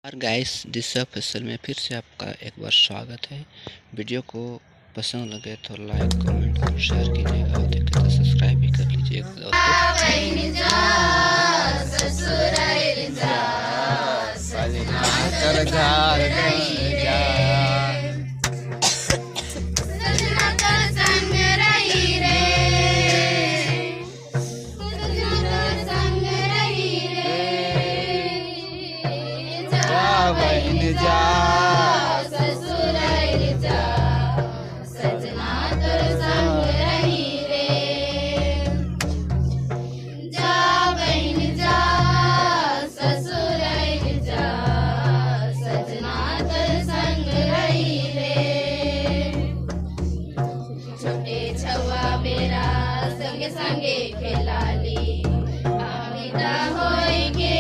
और guys this Faisal में फिर से आपका एक बार स्वागत है। वीडियो को पसंद लगे तो लाइक कमेंट और शेयर कीजिएगा और देखे तो सब्सक्राइब भी कर लीजिएगा। संगे संगे खेलाली अमिता होई के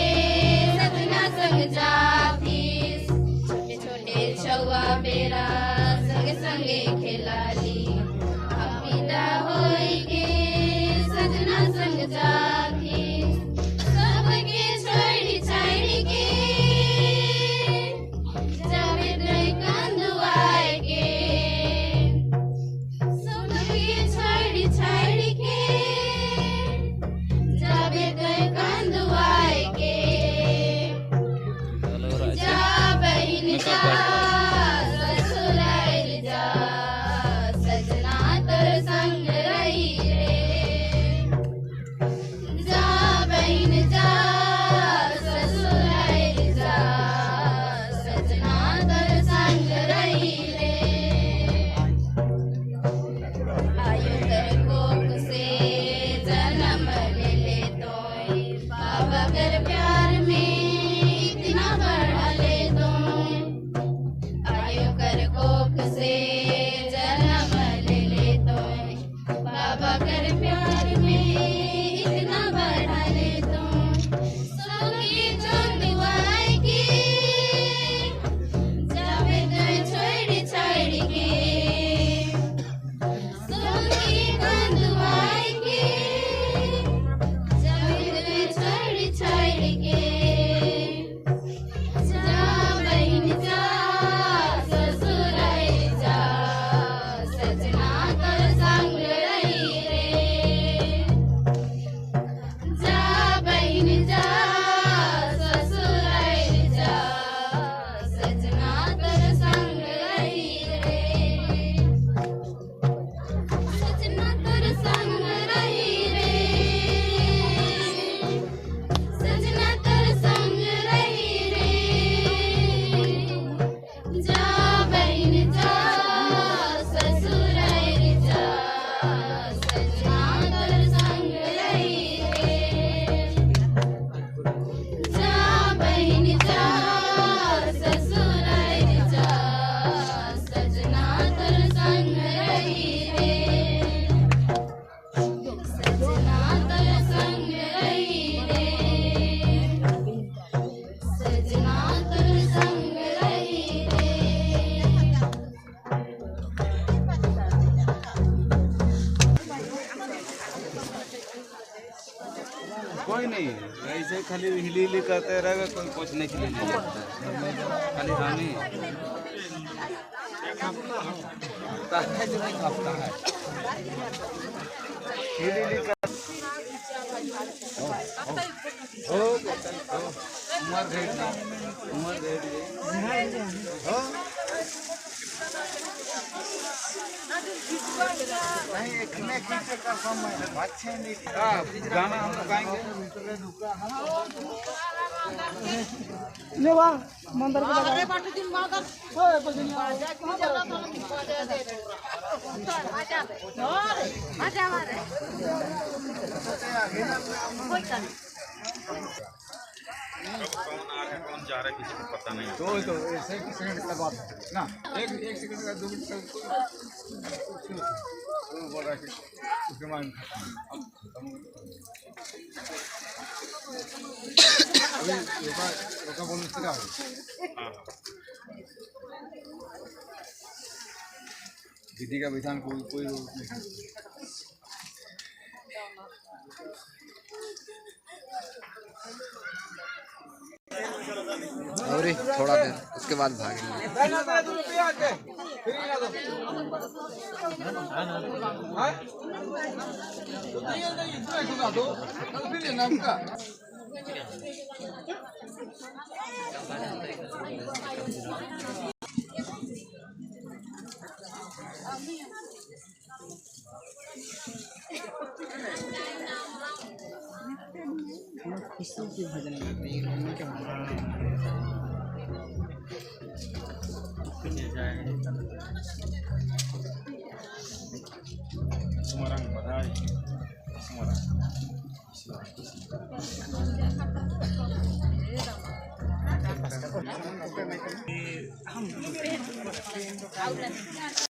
सजना संग जातीस छोटे छोटे छुआ बेरा संगे संगे खेलाली अमिता होई के सजना संग जातीस सबके छोड़ी छाड़ी के जावे रे कंदुआए के सबके छोड़ी छाड़ी कोई नहीं, ऐसे खाली हिली हिली करते रहेगा, कोई कुछ नहीं खिले नहीं लगता, खाली रानी कांपता है जो नहीं कांपता है, हिली हिली कर उम्र घेर नहीं इतने खींचे का समय अच्छे नहीं गाना हम गाएंगे ले वाह मंदिर के अरे बाटे दिन मागर ओए बजनी मजा मारे कोई कर कौन आ रहा है कौन जा रहा है किसी को पता नहीं तो ऐसे एक सेकंड का बात है ना एक सेकंड का 2 मिनट बोल रहा है उसके माइंड खत्म अभी रोका बोलने से क्या दीदी का विधान कोई रोक नहीं और ही थोड़ा देर उसके बाद भागेंगे।